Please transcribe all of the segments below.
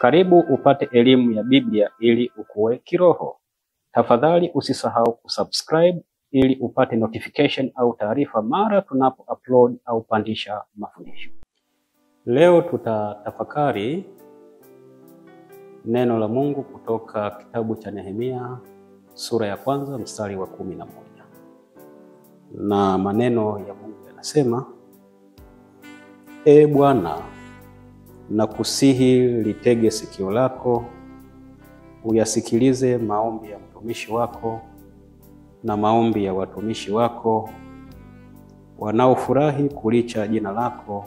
Karibu upate elimu ya Biblia ili ukue kiroho. Tafadhali usisahau kusubscribe ili upate notification au taarifa mara tunapo upload au pandisha mafundisho. Leo tutatafakari neno la Mungu kutoka kitabu cha Nehemia sura ya 1 mstari wa 11. Na maneno ya Mungu yanasema: Bwana, nakusihi litege sikio lako, uyasikilize maombi ya mtumishi wako na maombi ya watumishi wako wanaofurahi kulicha jina lako,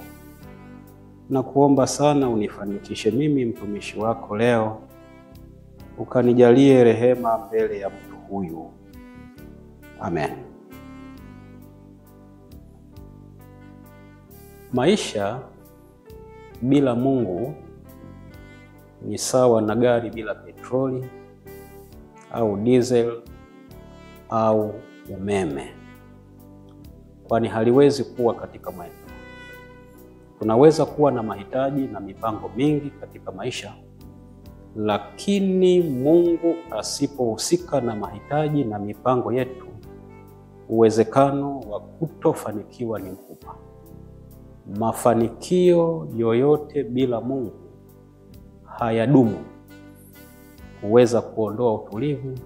na kuomba sana unifanikishe mimi mtumishi wako leo, ukanijalie rehema mbele ya mtu huyu. Amen. Maisha bila Mungu ni sawa na gari bila petroli au diesel au umeme, kwani haliwezi kuwa katika mwendo. Tunaweza kuwa na mahitaji na mipango mingi katika maisha, lakini Mungu asipohusika na mahitaji na mipango yetu, uwezekano wa kutofanikiwa ni mkubwa. Mafanikio yoyote bila Mungu hayadumu. Huweza kuondoa utulivu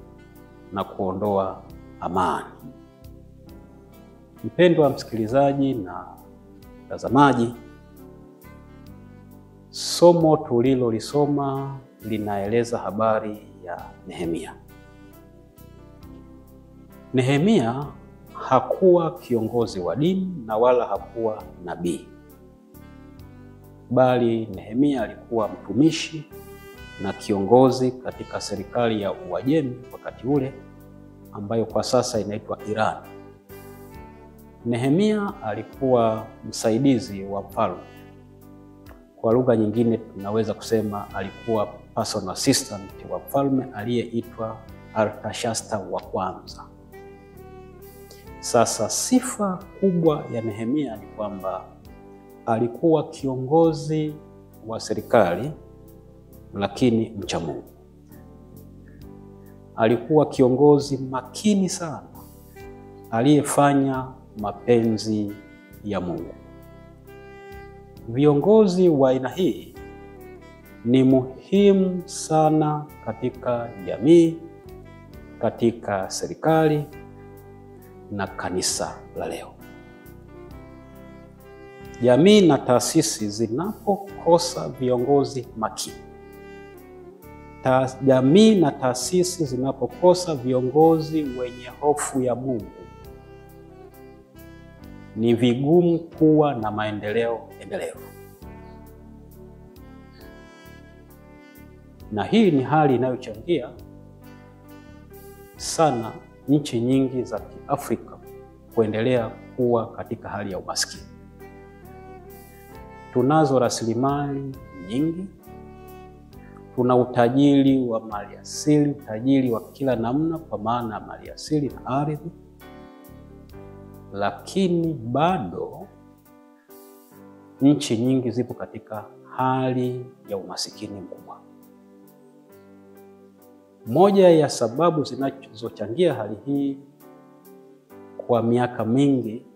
na kuondoa amani. Mpendwa msikilizaji na mtazamaji, somo tulilolisoma linaeleza habari ya Nehemia. Nehemia hakuwa kiongozi wa dini na wala hakuwa nabii, bali Nehemia alikuwa mtumishi na kiongozi katika serikali ya Uajemi wakati ule, ambayo kwa sasa inaitwa Iran. Nehemia alikuwa msaidizi wa mfalme. Kwa lugha nyingine tunaweza kusema alikuwa personal assistant wa mfalme aliyeitwa Artashasta wa kwanza. Sasa sifa kubwa ya Nehemia ni kwamba alikuwa kiongozi wa serikali lakini mcha Mungu. Alikuwa kiongozi makini sana aliyefanya mapenzi ya Mungu. Viongozi wa aina hii ni muhimu sana katika jamii, katika serikali na kanisa la leo. Jamii na taasisi zinapokosa viongozi makini, jamii na taasisi zinapokosa viongozi wenye hofu ya Mungu, ni vigumu kuwa na maendeleo endelevu. Na hii ni hali inayochangia sana nchi nyingi za Kiafrika kuendelea kuwa katika hali ya umaskini. Tunazo rasilimali nyingi, tuna utajiri wa maliasili, utajiri wa kila namna kwa maana maliasili na ardhi, lakini bado nchi nyingi zipo katika hali ya umasikini mkubwa. Moja ya sababu zinazochangia hali hii kwa miaka mingi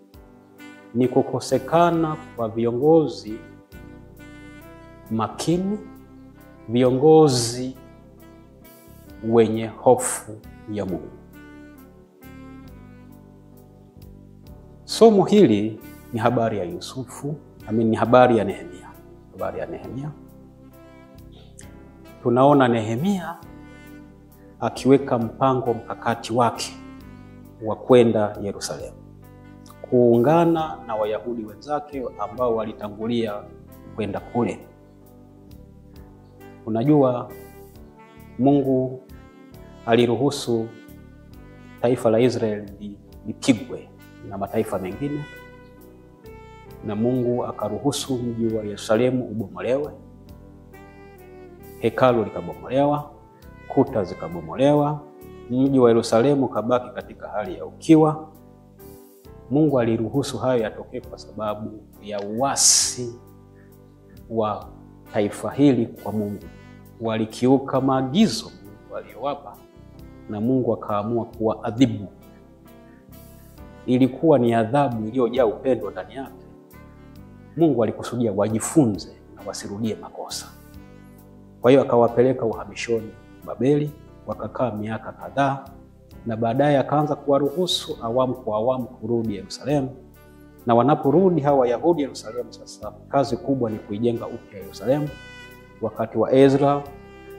ni kukosekana kwa viongozi makini, viongozi wenye hofu ya Mungu. Somo hili ni habari ya Yusufu, ni habari ya Nehemia. Habari ya Nehemia. Tunaona Nehemia akiweka mpango mkakati wake wa kwenda Yerusalemu, kuungana na Wayahudi wenzake ambao walitangulia kwenda kule. Unajua, Mungu aliruhusu taifa la Israeli lipigwe na mataifa mengine, na Mungu akaruhusu mji wa Yerusalemu ubomolewe, hekalu likabomolewa, kuta zikabomolewa, mji wa Yerusalemu kabaki katika hali ya ukiwa. Mungu aliruhusu hayo yatokee kwa sababu ya uasi wa taifa hili kwa Mungu, walikiuka maagizo Mungu aliyowapa, na Mungu akaamua kuwaadhibu. Ilikuwa ni adhabu iliyojaa upendo ndani yake. Mungu alikusudia wajifunze na wasirudie makosa. Kwa hiyo akawapeleka uhamishoni Babeli, wakakaa miaka kadhaa, na baadaye akaanza kuwaruhusu awamu kwa awamu kurudi Yerusalemu. Na wanaporudi hawa Wayahudi Yerusalemu, sasa kazi kubwa ni kuijenga upya Yerusalemu. Wakati wa Ezra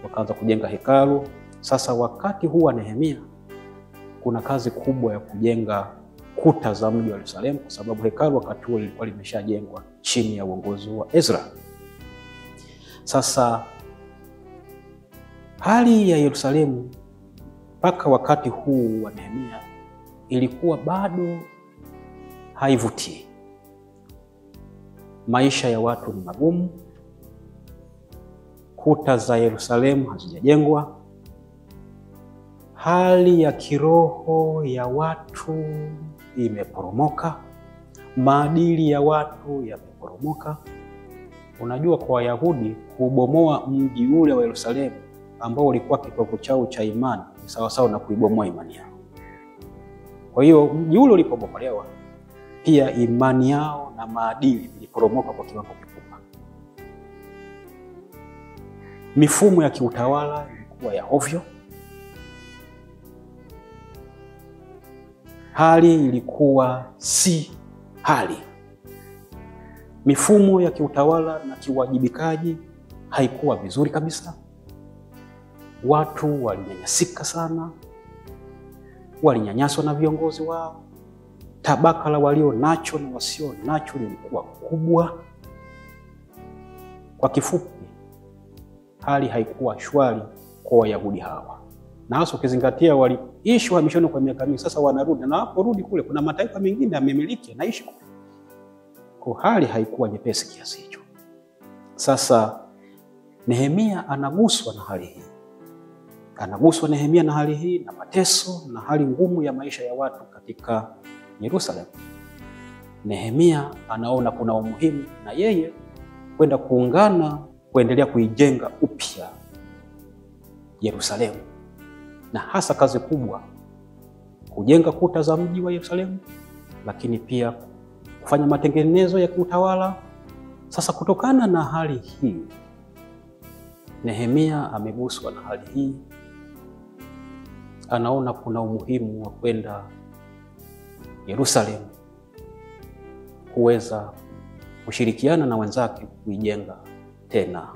wakaanza kujenga hekalu. Sasa wakati huu wa Nehemia kuna kazi kubwa ya kujenga kuta za mji wa Yerusalemu, kwa sababu hekalu wakati huo lilikuwa limeshajengwa chini ya uongozi wa Ezra. Sasa hali ya Yerusalemu mpaka wakati huu wa Nehemia ilikuwa bado haivutii. Maisha ya watu ni magumu. Kuta za Yerusalemu hazijajengwa. Hali ya kiroho ya watu imeporomoka. Maadili ya watu yameporomoka. Unajua, kwa Wayahudi kubomoa mji ule wa Yerusalemu ambao ulikuwa kitovu chao cha imani ni sawa sawa na kuibomoa imani yao. Kwa hiyo mji ule ulipobomolewa, pia imani yao na maadili viliporomoka kwa kiwango kikubwa. Mifumo ya kiutawala ilikuwa ya ovyo. Hali ilikuwa si hali. Mifumo ya kiutawala na kiwajibikaji haikuwa vizuri kabisa. Watu walinyanyasika sana, walinyanyaswa na viongozi wao. Tabaka la walio nacho na wasio nacho lilikuwa kubwa. Kwa kifupi, hali haikuwa shwari kwa Wayahudi hawa. Na hasa ukizingatia waliishi uhamishoni kwa miaka mingi, sasa wanarudi, na waporudi kule kuna mataifa mengine yamemiliki naishi kule. Kwa hali haikuwa nyepesi kiasi hicho. Sasa Nehemia anaguswa na hali hii. Anaguswa Nehemia na hali hii, na mateso na hali ngumu ya maisha ya watu katika Yerusalemu. Nehemia anaona kuna umuhimu na yeye kwenda kuungana kuendelea kuijenga upya Yerusalemu, na hasa kazi kubwa kujenga kuta za mji wa Yerusalemu, lakini pia kufanya matengenezo ya kiutawala. Sasa kutokana na hali hii, Nehemia ameguswa na hali hii. Anaona kuna umuhimu wa kwenda Yerusalemu kuweza kushirikiana na wenzake kuijenga tena.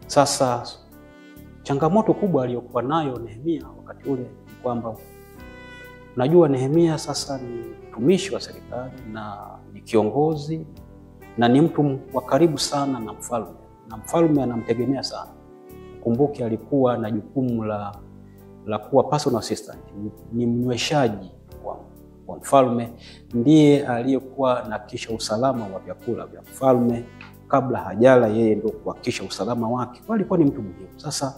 Sasa changamoto kubwa aliyokuwa nayo Nehemia wakati ule ni kwamba, najua Nehemia sasa ni mtumishi wa serikali na ni kiongozi na ni mtu wa karibu sana na mfalme, na mfalme anamtegemea sana. Kumbuke alikuwa na jukumu la kuwa personal assistant, ni mnyweshaji wa mfalme, ndiye aliyekuwa anahakikisha usalama wa vyakula vya mfalme kabla hajala, yeye ndio kuhakikisha usalama wake. Alikuwa ni mtu muhimu. Sasa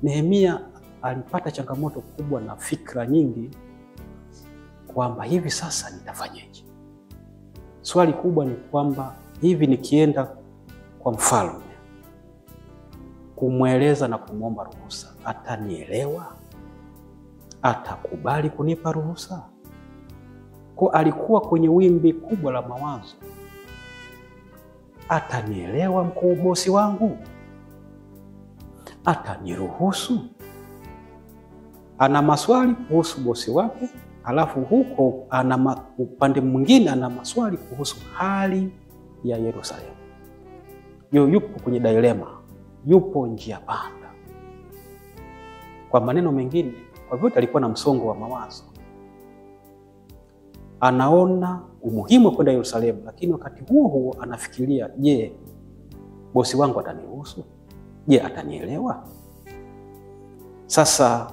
Nehemia alipata changamoto kubwa na fikra nyingi kwamba hivi sasa nitafanyaje? Swali kubwa ni kwamba hivi nikienda kwa mfalme kumweleza na kumwomba ruhusa, atanielewa? Atakubali kunipa ruhusa? Kwa alikuwa kwenye wimbi kubwa la mawazo. Atanielewa mkuu bosi wangu? Ataniruhusu? Ana maswali kuhusu bosi wake, halafu huko ana upande mwingine ana maswali kuhusu hali ya Yerusalemu. Yupo kwenye dilema, yupo njia panda. Kwa maneno mengine, kwa vyote alikuwa na msongo wa mawazo. Anaona umuhimu wa kwenda Yerusalemu, lakini wakati huo huo anafikiria, je, bosi wangu ataniruhusu? Je, atanielewa? Sasa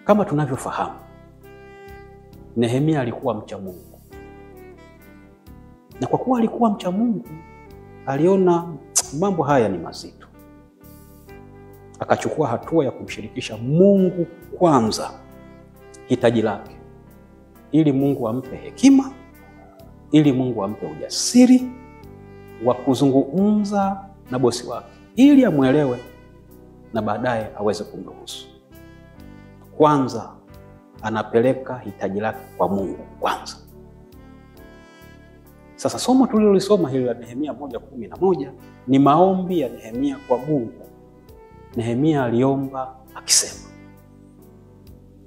kama tunavyofahamu, Nehemia alikuwa mcha Mungu. Na kwa kuwa alikuwa mcha Mungu, aliona mambo haya ni mazito. Akachukua hatua ya kumshirikisha Mungu kwanza hitaji lake, ili Mungu ampe hekima, ili Mungu ampe ujasiri wa kuzungumza na bosi wake, ili amwelewe na baadaye aweze kumruhusu. Kwanza anapeleka hitaji lake kwa Mungu kwanza. Sasa somo tulilolisoma hili la Nehemia 1:11 ni maombi ya Nehemia kwa Mungu. Nehemia aliomba akisema,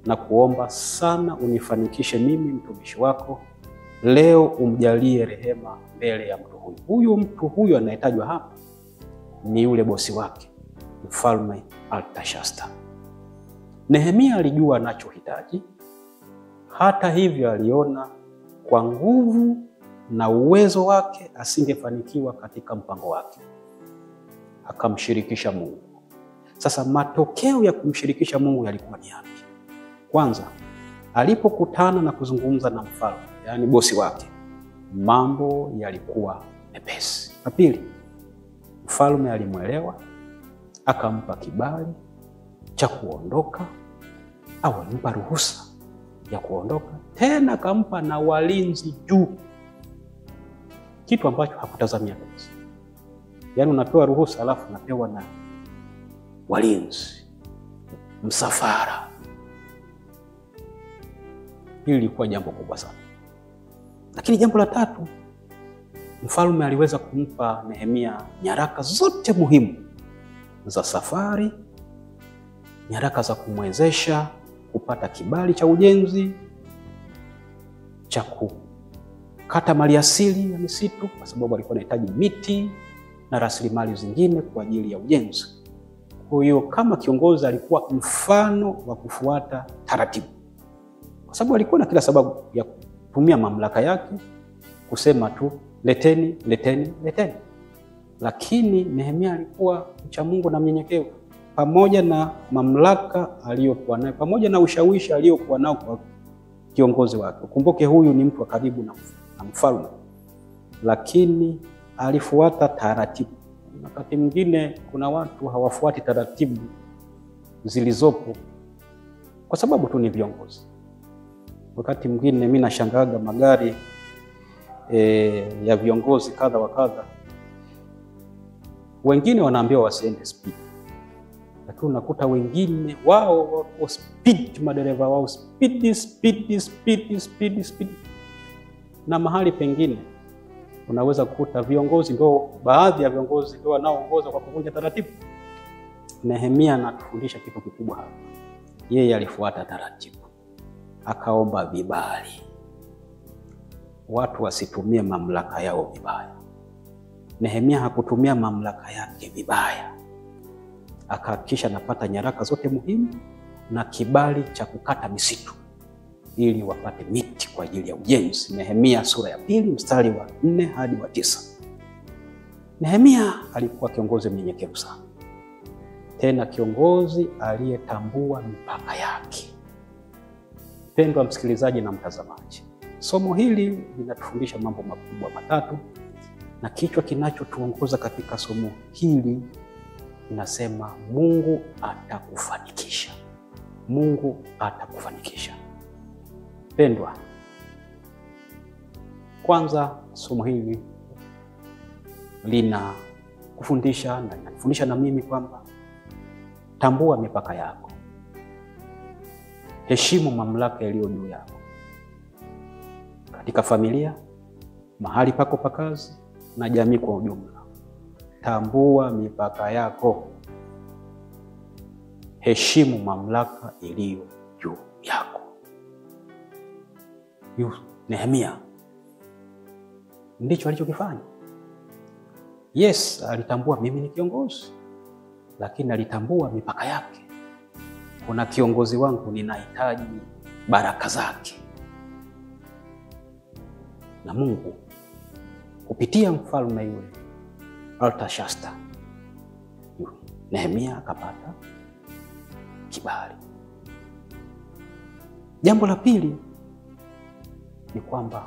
na kuomba sana unifanikishe mimi mtumishi wako, leo umjalie rehema mbele ya mtu huyu. Mtu huyu anayetajwa hapa ni yule bosi wake, Mfalme Artashasta. Nehemia alijua anachohitaji. Hata hivyo aliona kwa nguvu na uwezo wake asingefanikiwa katika mpango wake. Akamshirikisha Mungu. Sasa matokeo ya kumshirikisha Mungu yalikuwa ni yapi? Kwanza, alipokutana na kuzungumza na mfalme, yaani bosi wake, mambo yalikuwa mepesi. Na pili, mfalme alimwelewa, akampa kibali cha kuondoka, au alimpa ruhusa ya kuondoka, tena akampa na walinzi juu, kitu ambacho hakutazamia kabisa. Yaani unapewa ruhusa alafu unapewa na walinzi, msafara. Hili lilikuwa jambo kubwa sana. Lakini jambo la tatu, mfalme aliweza kumpa Nehemia nyaraka zote muhimu za safari, nyaraka za kumwezesha kupata kibali cha ujenzi, cha kukata maliasili ya misitu, kwa sababu alikuwa anahitaji miti na rasilimali zingine kwa ajili ya ujenzi. Kwa hiyo kama kiongozi alikuwa mfano wa kufuata taratibu, kwa sababu alikuwa na kila sababu ya kutumia mamlaka yake kusema tu leteni, leteni, leteni. Lakini Nehemia alikuwa mcha Mungu na mnyenyekevu, pamoja na mamlaka aliyokuwa nayo, pamoja na ushawishi aliyokuwa nao kwa kiongozi wake. Kumbuke huyu ni mtu wa karibu na mfalme, lakini alifuata taratibu. Wakati mwingine kuna watu hawafuati taratibu zilizopo kwa sababu tu ni viongozi. Wakati mwingine mimi nashangaga magari ya viongozi kadha wa kadha, wengine wanaambiwa wasiende speed, lakini unakuta wengine wao wako speed, madereva wao speed. Na mahali pengine unaweza kukuta viongozi ndio, baadhi ya viongozi ndio wanaoongoza kwa kuvunja taratibu. Nehemia anatufundisha kitu kikubwa hapa. Yeye alifuata taratibu, akaomba vibali. Watu wasitumie mamlaka yao vibaya. Nehemia hakutumia mamlaka yake vibaya. Akahakikisha anapata nyaraka zote muhimu na kibali cha kukata misitu ili wapate miti kwa ajili ya ujenzi. Nehemia sura ya 2 mstari wa 4 hadi wa 9. Nehemia alikuwa kiongozi mnyenyekevu sana, tena kiongozi aliyetambua mipaka yake. Pendwa msikilizaji na mtazamaji, somo hili linatufundisha mambo makubwa matatu, na kichwa kinachotuongoza katika somo hili inasema Mungu atakufanikisha. Mungu atakufanikisha. Pendwa, kwanza somo hili lina kufundisha na linafundisha na mimi kwamba tambua mipaka yako. Heshimu mamlaka iliyo juu yako. Katika familia, mahali pako pa kazi na jamii kwa ujumla, tambua mipaka yako. Heshimu mamlaka iliyo juu yako. Nehemia ndicho alichokifanya. Yes, alitambua mimi ni kiongozi, lakini alitambua mipaka yake. Kuna kiongozi wangu, ninahitaji baraka zake. Na Mungu kupitia mfalme yule Artashasta, Nehemia akapata kibali. Jambo la pili ni kwamba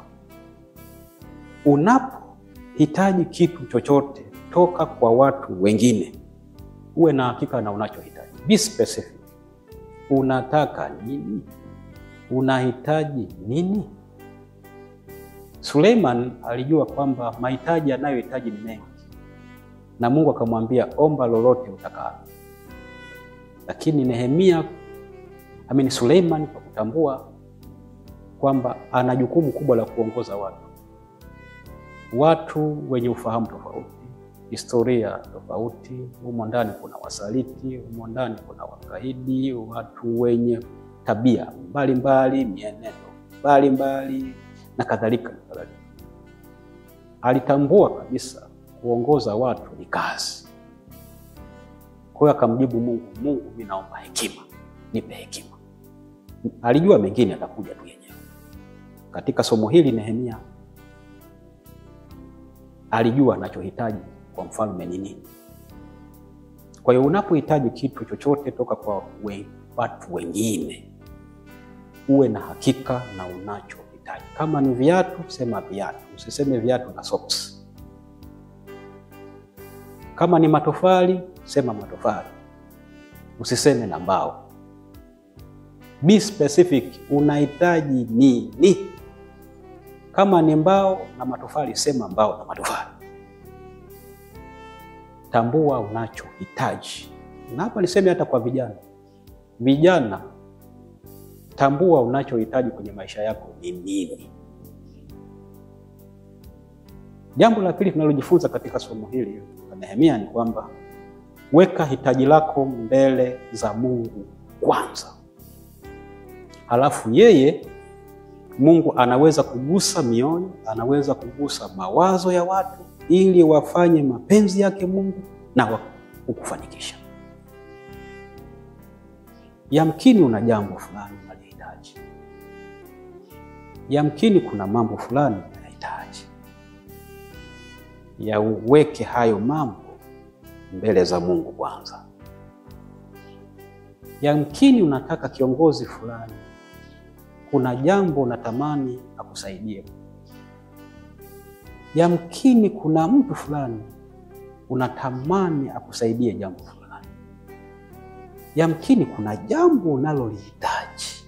unapohitaji kitu chochote toka kwa watu wengine, uwe na hakika na unachohitaji. Be specific. Unataka nini? Unahitaji nini? Suleiman alijua kwamba mahitaji anayohitaji ni mengi, na Mungu akamwambia omba lolote utakalo. Lakini Suleiman kwa kutambua kwamba ana jukumu kubwa la kuongoza watu wenye ufahamu tofauti, historia tofauti, humo ndani kuna wasaliti, humo ndani kuna wakaidi, watu wenye tabia mbalimbali, mienendo mbalimbali na kadhalika. Alitambua kabisa kuongoza watu ni kazi. Kwa hiyo akamjibu Mungu, Mungu mimi naomba hekima, nipe hekima. Alijua mengine atakuja tu yenyewe. Katika somo hili Nehemia alijua anachohitaji kwa mfalme ni nini. Kwa hiyo unapohitaji kitu chochote toka kwa watu wengine, uwe na hakika na unachohitaji. Kama ni viatu, sema viatu, usiseme viatu na socks. Kama ni matofali, sema matofali, usiseme na mbao. Be specific, unahitaji nini? Kama ni mbao na matofali, sema mbao na matofali. Tambua unachohitaji. Na hapa niseme hata kwa vijana, tambua unachohitaji kwenye maisha yako ni nini. Jambo la pili tunalojifunza katika somo hili la Nehemia ni kwamba weka hitaji lako mbele za Mungu kwanza. Halafu Mungu anaweza kugusa mioyo, anaweza kugusa mawazo ya watu ili wafanye mapenzi yake Mungu na kukufanikisha. Yamkini una jambo fulani unalihitaji. Yamkini kuna mambo fulani unahitaji. Yaweke hayo mambo mbele za Mungu kwanza. Yamkini unataka kiongozi fulani, kuna jambo unatamani akusaidie. Yamkini kuna mtu fulani unatamani akusaidie jambo fulani. Yamkini kuna jambo unalolihitaji.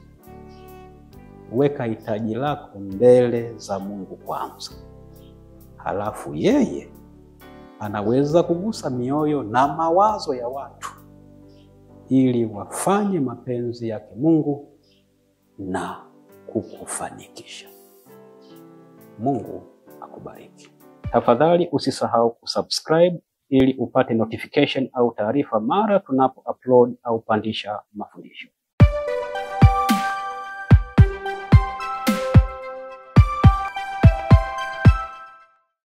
Weka hitaji lako mbele za Mungu kwanza. Halafu anaweza kugusa mioyo na mawazo ya watu ili wafanye mapenzi yake Mungu na kukufanikisha. Mungu akubariki. Tafadhali usisahau kusubscribe ili upate notification au taarifa mara tunapo upload au pandisha mafundisho.